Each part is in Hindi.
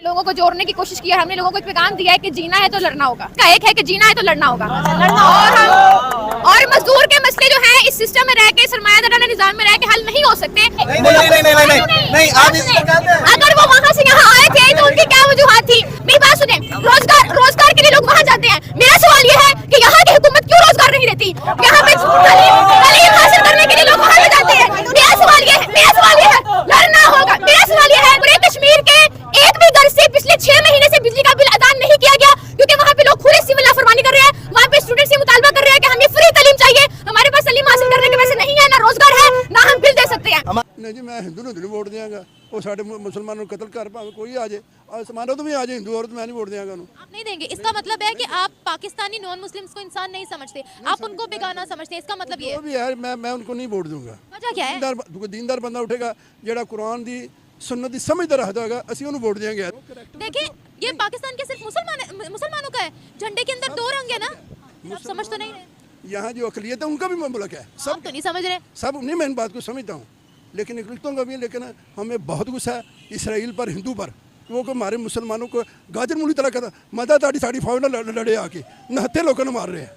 लोगों को जोड़ने की कोशिश की है। हमने लोगों को एक पैगाम दिया है कि जीना है तो लड़ना होगा। का एक है कि जीना है तो लड़ना होगा। और मजदूर के मसले जो हैं इस सिस्टम में रह के, सरमायादाराना निजाम में रह के हल नहीं हो सकते। नहीं, अगर वो वहाँ से यहाँ आए थे तो उनकी क्या वजूहात थी? मेरी बात सुने, रोजगार के लिए लोग वहाँ जाते हैं। मेरा सवाल ये है कि यहाँ की हुकूमत क्यों रोजगार नहीं देती? यहाँ पे तालीम हासिल करने के लिए लोग वहाँ जाते हैं। मेरा सवाल ये है लड़ना होगा। मेरा सवाल ये है, पूरे कश्मीर के एक भी घर से पिछले 6 महीने से बिजली का बिल अदा नहीं किया गया क्योंकि वहाँ पे लोग खुले सिविल लाफरमानी कर रहे हैं। वहाँ पे स्टूडेंट से मुतालबा कर रहे हैं कि हमें फ्री तालीम चाहिए। हमारे पास तालीम हासिल करने के पैसे नहीं है, ना रोजगार है, ना हम बिल दे सकते हैं। नहीं जी, मैं हिंदू ਨੂੰ ਵੋਟ ਦਿਆਂਗਾ। ਉਹ ਸਾਡੇ ਮੁਸਲਮਾਨ ਨੂੰ ਕਤਲ ਕਰ ਭਾਵੇਂ ਕੋਈ ਆ ਜਾਏ, समानों तो भी आ जाए हिंदू औरत, मैं नहीं वोट देंगे उन्हें। आप नहीं देंगे, इसका मतलब है कि आप पाकिस्तानी नॉन मुस्लिम्स को इंसान नहीं समझते, आप उनको बेगाना समझते हैं। इसका मतलब ये भी है, मैं उनको नहीं वोट दूंगा। वजह क्या है? दीनदार बंदा उठेगा जेड़ा कुरान दी सुन्नत दी समझदा रखदा होगा, ਅਸੀਂ ਉਹਨੂੰ वोट देंगे। देखिए, ये पाकिस्तान के सिर्फ मुसलमानों का है। झंडे के अंदर 2 रंग है ना, आप समझ तो नहीं रहे। यहाँ जो अकलियत है उनका भी मुल्क है, सब तो नहीं समझ रहे। सब नहीं, मैं इन बात को समझता हूँ, लेकिन अकलियतों का भी। लेकिन हमें बहुत गुस्सा है इसराइल पर, हिंदू पर। वो को हमारे मुसलमानों को गाजर मूली तरह कहता मदद ताड़ी साड़ी फौज न लड़े आके नहते लोगों ने मार रहे हैं।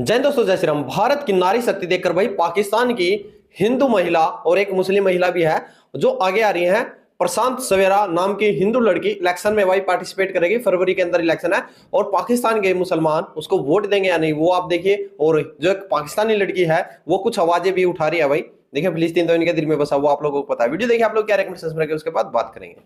जय दोस्तों, जय श्री राम। भारत की नारी शक्ति देखकर भाई पाकिस्तान की हिंदू महिला और एक मुस्लिम महिला भी है जो आगे आ रही है। प्रशांत सवेरा नाम की हिंदू लड़की इलेक्शन में भाई पार्टिसिपेट करेगी। फरवरी के अंदर इलेक्शन है और पाकिस्तान के मुसलमान उसको वोट देंगे या नहीं वो आप देखिए। और जो एक पाकिस्तानी लड़की है वो कुछ आवाजें भी उठा रही है भाई। देखिए फिलिस्तीन तो इनके दिल में बसा, वो आप लोगों को पता है। वीडियो देखिए आप लोग क्या रेकमेंडेशन रखें, उसके बाद बात करेंगे।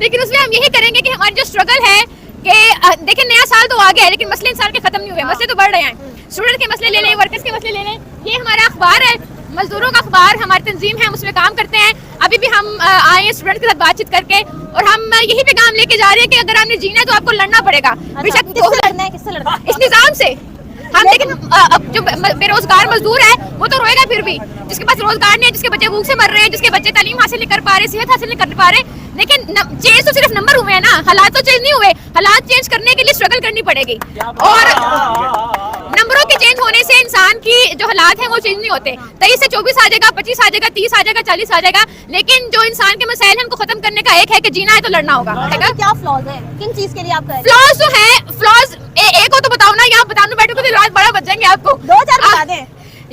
लेकिन उसमें हम यही करेंगे कि हमारी जो स्ट्रगल है कि देखिए नया साल तो आ गया है लेकिन मसले इंसान के खत्म नहीं हुए, मसले तो बढ़ रहे हैं। स्टूडेंट के मसले ले लें, वर्कर्स के मसले ले लें। ये हमारा अखबार है, मजदूरों का अखबार, हमारी तंजीम है, हम उसमें काम करते हैं। अभी भी हम आए हैं स्टूडेंट के साथ बातचत करके और हम यही पैगाम लेके जा रहे हैं कि अगर आपने जीना है तो आपको लड़ना पड़ेगा। बेशक किससे लड़ना है? इस निजाम से हम। लेकिन जो बेरोजगार मजदूर है वो तो रोएगा फिर भी, जिसके पास रोजगार नहीं है, जिसके बच्चे भूख से मर रहे हैं, जिसके बच्चे तालीम हासिल नहीं कर पा रहे, सेहत हासिल नहीं कर पा रहे। लेकिन चेंज तो सिर्फ नंबर हुए हैं ना, हालात तो चेंज नहीं हुए। हालात चेंज करने के लिए स्ट्रगल करनी पड़ेगी और नंबरों के चेंज होने से इंसान की जो हालात हैं वो चेंज नहीं होते। 23 से 24 आ जाएगा, 25 आ जाएगा, 30 आ जाएगा, 40 आ जाएगा, लेकिन जो इंसान के मसाइल हैं उनको खत्म करने का एक है कि जीना है तो लड़ना होगा। क्या फ्लॉज है, किन चीज के लिए आप फ्लॉज जो है, फ्लॉज एक हो तो बताओ ना, यहाँ बताने बैठो तो रात बड़ा बच जाएंगे आपको। 2-4 बता दें।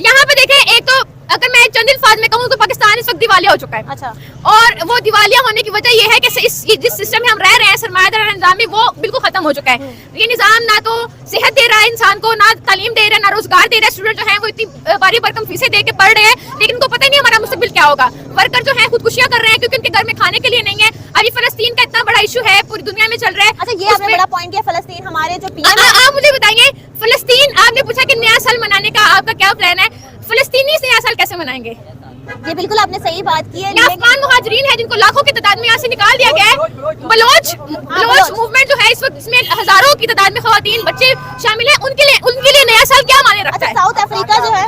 यहाँ पे देखें, एक तो अगर मैं चंद अल्फाज में कहूँ तो पाकिस्तान इस वक्त दिवालिया हो चुका है। अच्छा। और वो दिवालिया होने की वजह ये है कि जिस सिस्टम में हम रह रहे हैं, सरमायादार निजाम में, वो बिल्कुल खत्म हो चुका है। ये निजाम ना तो सेहत दे रहा है इंसान को, ना तालीम दे रहा है, ना रोजगार दे रहा है। स्टूडेंट जो है वो इतनी बारी भरकम फीसें दे के पढ़ रहे हैं लेकिन उनको पता ही नहीं हमारा मुस्तकबिल क्या होगा। वर्कर जो है खुदकुशियां कर रहे हैं क्योंकि उनके घर में खाने के लिए नहीं है। अभी फलस्तीन का इतना बड़ा इशू है, पूरी दुनिया में चल रहा है। अच्छा, ये आपने बड़ा पॉइंट किया। फलस्तीन हमारे जो आप मुझे बताइए, फलस्तीन, आपने पूछा कि नया साल मनाने का आपका क्या प्लान है? फलस्तीनी से नया साल कैसे मनाएंगे? ये बिल्कुल आपने सही बात की है। अफगान मुहाजिरीन है जिनको लाखों की तादाद में यहाँ से निकाल दिया गया है। बलोच मूवमेंट जो है इस वक्त, इसमें हजारों की तादाद में खवातीन, बच्चे शामिल हैं। उनके लिए नया साल क्या माने रखता है? साउथ अफ्रीका जो है,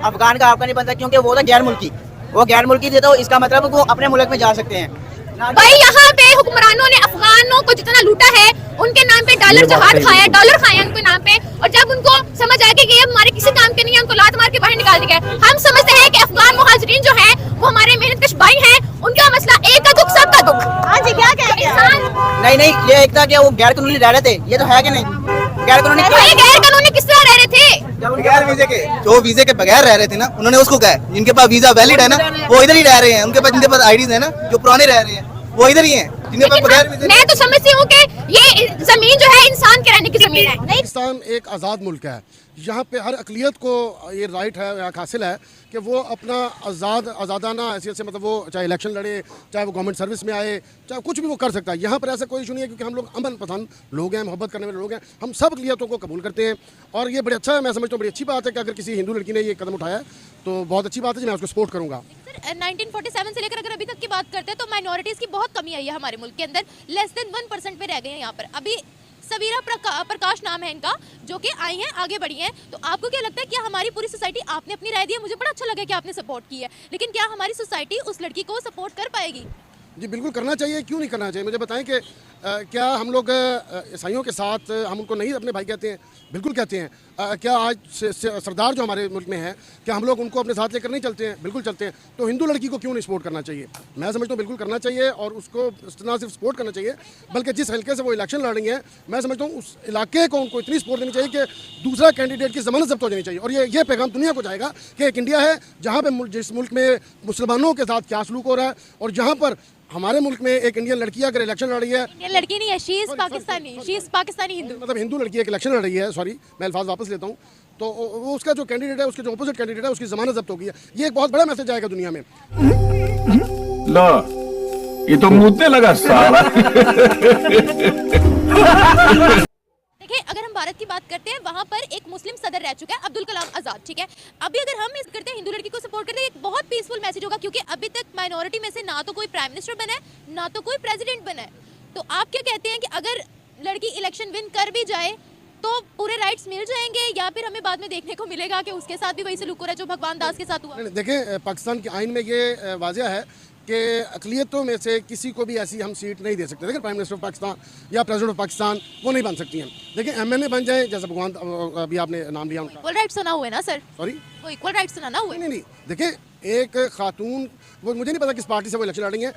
अफगान का आपका नहीं बनता क्योंकि वो तो गैर मुल्की, वो गैर मुल्की थे, तो इसका मतलब वो अपने मुल्क में जा सकते हैं। भाई यहाँ पे हुक्मरानों ने अफगानों को जितना लूटा है उनके नाम पे डॉलर जहाज खाया, डॉलर खाए उनके नाम पे। और जब उनको समझ आ गया कि ये हमारे किसी काम के नहीं है, उनको लात मार के बाहर निकाल दिया गया। हम समझते हैं कि अफगान मुहाजिरीन जो है वो हमारे मेहनतकश भाई हैं, उनका मसला एक का दुख सबका दुख। हाँ जी, क्या कह रहे हैं? नहीं, ये एक था कि वो गैर कानूनी रह रहे थे, ये तो है कि नहीं? गैर कानूनी किस तरह रह रहे थे? बगैर वीजे के, जो वीजे के बगैर रह रहे थे ना, उन्होंने उसको कहा जिनके पास वीजा वैलिड है ना वो इधर ही रह रहे हैं। उनके पास, जिनके पास आईडीज है ना, जो पुराने रह रहे हैं वो इधर ही हैं। जिनके पास बगैर वीजे। मैं तो समझती हूँ कि ये जमीन जो है इंसान के रहने की जमीन है। पाकिस्तान एक आज़ाद मुल्क है, यहाँ पे हर अकलियत को ये राइट है, यहाँ हासिल है कि वो अपना आज़ादाना हैसियत से, मतलब वो चाहे इलेक्शन लड़े, चाहे वो गवर्नमेंट सर्विस में आए, चाहे कुछ भी वो कर सकता है। यहाँ पर ऐसा कोई इशू नहीं है क्योंकि हम लोग अमन पसंद लोग हैं, मोहब्बत करने वाले लोग हैं। हम सब अकलियतों को कबूल करते हैं और ये बड़े अच्छा है। मैं समझता हूँ बड़ी अच्छी बात है कि अगर किसी हिंदू लड़की ने ये कदम उठाया तो बहुत अच्छी बात है, मैं उसको सपोर्ट करूँगा। 1947 से लेकर अगर अभी तक की बात करते हैं तो माइनॉरिटीज की बहुत कमी आई है हमारे मुल्क के अंदर। लेस देन 1% पे रह गए हैं यहाँ पर। अभी सबीरा प्रकाश नाम है इनका, जो कि आई हैं, आगे बढ़ी हैं। तो आपको क्या लगता है कि हमारी पूरी सोसाइटी, आपने अपनी राय दी है, मुझे बड़ा अच्छा लगा कि आपने सपोर्ट की है, लेकिन क्या हमारी सोसाइटी उस लड़की को सपोर्ट कर पाएगी? जी बिल्कुल करना चाहिए, क्यों नहीं करना चाहिए? मुझे बताएं कि क्या हम लोग ईसाइयों के साथ हम उनको नहीं अपने भाई कहते हैं? बिल्कुल कहते हैं। क्या आज सरदार जो हमारे मुल्क में है, क्या हम लोग उनको अपने साथ लेकर नहीं चलते हैं? बिल्कुल चलते हैं। तो हिंदू लड़की को क्यों नहीं सपोर्ट करना चाहिए? मैं समझता हूँ बिल्कुल करना चाहिए, और उसको ना सिर्फ सपोर्ट करना चाहिए, बल्कि जिस हल्के से वो इलेक्शन लड़ रही है, मैं समझता हूँ उस इलाके को उनको इतनी सपोर्ट देनी चाहिए कि दूसरा कैंडिडेट की जमानत जब्त हो जानी चाहिए। और ये पैगाम दुनिया को जाएगा कि एक इंडिया है जहाँ पर जिस मुल्क में मुसलमानों के साथ क्या सलूक हो रहा है, और जहाँ पर हमारे मुल्क में एक इंडियन लड़की अगर इलेक्शन लड़ रही है, इंडियन लड़की नहीं है, she is Pakistani, she is Pakistani Hindu, मतलब हिंदू लड़की एक इलेक्शन लड़ रही है, सॉरी मैं अल्फाज वापस लेता हूँ, तो वो उसका जो कैंडिडेट है, उसके जो अपोजिट कैंडिडेट है, उसकी जमानत जब्त हो गई है। ये एक बहुत बड़ा मैसेज आएगा दुनिया में। लो, ये तो मुद्दे लगा साला। देखिए, अगर हम भारत की बात करते हैं, वहाँ पर एक मुस्लिम सदर रह चुका है अब्दुल कलाम आजाद, ठीक है। अभी अगर हम इस करते हैं हिंदू लड़की को सपोर्ट करते हैं, एक बहुत पीसफुल मैसेज होगा, क्योंकि अभी तक माइनॉरिटी में से ना तो कोई प्राइम मिनिस्टर बना है, ना तो कोई प्रेसिडेंट बना है। तो आप क्या कहते हैं कि अगर लड़की इलेक्शन विन कर भी जाए तो पूरे राइट्स मिल जाएंगे, या फिर हमें बाद में देखने को मिलेगा कि उसके साथ भी वही सलूक हो रहा है जो भगवान दास के साथ हुआ? देखें, पाकिस्तान के आइन में ये वाज़ेह है कि अक़लियतों में से किसी को भी ऐसी हम सीट नहीं दे सकते। देखिए, प्राइम मिनिस्टर ऑफ पाकिस्तान या प्रेसिडेंट ऑफ पाकिस्तान वो नहीं बन सकती हैं। देखिए, एमएनए बन जाए, जैसे भगवान अभी आपने नाम लिया उनका, इक्वल राइट्स तो ना हुए ना सर? सॉरी, वो इक्वल राइट्स तो ना हुए? नहीं, देखिए एक खातून, वो मुझे नहीं पता किस पार्टी से वो इलेक्शन लड़ी हैं।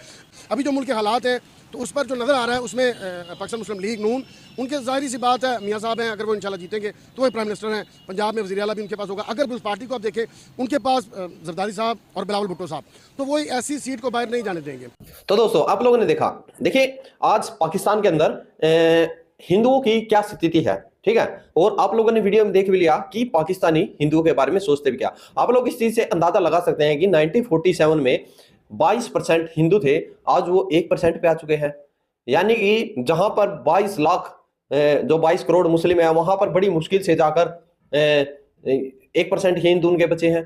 अभी जो मुल्क के हालात हैं तो उस पर जो नज़र आ रहा है उसमें पाकिस्तान मुस्लिम लीग नून, उनके ज़ाहिर सी बात है मियाँ साहब हैं, अगर वो इंशाल्लाह जीतेंगे तो वो प्राइम मिनिस्टर हैं। पंजाब में वज़ीर आला भी उनके पास होगा। अगर उस पार्टी को आप देखें, उनके पास जरदारी साहब और बिलावल भुट्टो साहब, तो वो ऐसी सीट को बाहर नहीं जाने देंगे। तो दोस्तों, आप लोगों ने देखा, देखिए आज पाकिस्तान के अंदर हिंदुओं की क्या स्थिति है, ठीक है। और आप लोगों ने वीडियो में देख भी लिया कि पाकिस्तानी हिंदुओं के बारे में सोचते भी क्या। आप लोग इस चीज से अंदाजा लगा सकते हैं कि 1947 में 22% हिंदू थे, आज वो 1% पे आ चुके हैं। यानी कि जहां पर 22 लाख जो 22 करोड़ मुस्लिम है, वहां पर बड़ी मुश्किल से जाकर 1% ही हिंदू उनके बचे हैं।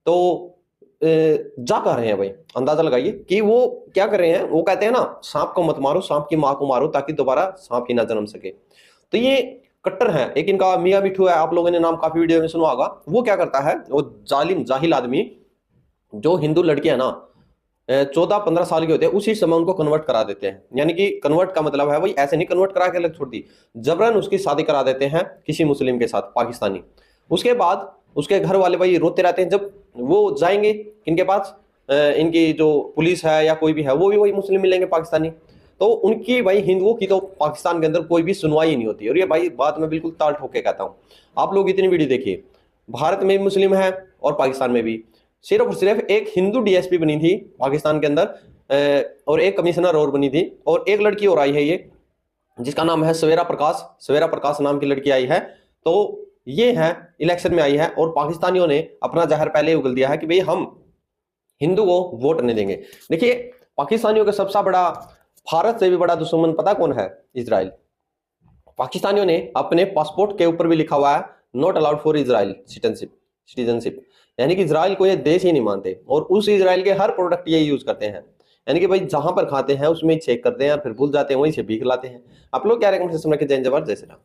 तो जा कर रहे हैं भाई, अंदाजा लगाइए कि वो क्या कर रहे हैं। वो कहते हैं ना, सांप को मत मारो, सांप की मां को मारो ताकि दोबारा सांप ही ना जन्म सके। तो ये कट्टर है। एक इनका मियां मिठू है, आप लोगों ने नाम काफी वीडियो में सुना होगा। वो क्या करता है, वो जालिम जाहिल आदमी जो हिंदू लड़कियां ना 14-15 साल के होते हैं, उसी समय उनको कन्वर्ट करा देते हैं। यानी कि कन्वर्ट का मतलब है भाई ऐसे नहीं कन्वर्ट करा के अलग छोड़ दी, जबरन उसकी शादी करा देते हैं किसी मुस्लिम के साथ, पाकिस्तानी। उसके बाद उसके घर वाले भाई रोते रहते हैं। जब वो जाएंगे इनके पास, इनकी जो पुलिस है या कोई भी है, वो भी वही मुस्लिम मिलेंगे पाकिस्तानी। तो उनकी भाई हिंदुओं की तो पाकिस्तान के अंदर कोई भी सुनवाई नहीं होती। और ये भाई बात मैं बिल्कुल ताल ठोक के कहता हूँ। आप लोग इतनी वीडियो देखिए, भारत में भी मुस्लिम है और पाकिस्तान में भी। सिर्फ और सिर्फ एक हिंदू डीएसपी बनी थी पाकिस्तान के अंदर, और एक कमिश्नर और बनी थी, और एक लड़की और आई है ये, जिसका नाम है सवेरा प्रकाश। सवेरा प्रकाश नाम की लड़की आई है। तो ये है इलेक्शन में आई है, और पाकिस्तानियों ने अपना जहर पहले उगल दिया है कि भाई हम हिंदू को वोट नहीं देंगे। देखिए, पाकिस्तानियों का सबसे बड़ा, भारत से भी बड़ा दुश्मन पता कौन है? इजराइल। पाकिस्तानियों ने अपने पासपोर्ट के ऊपर भी लिखा हुआ है, not allowed for Israel citizenship. यानी कि इजराइल को ये देश ही नहीं मानते, और उस इजराइल के हर प्रोडक्ट ये यूज करते हैं। यानी कि भाई जहां पर खाते हैं उसमें चेक करते हैं, और फिर भूल जाते हैं, वहीं से भीख लाते हैं। आप लोग क्या रेकमेंडेशन रखें? जय जवाहर, जय श्री राम।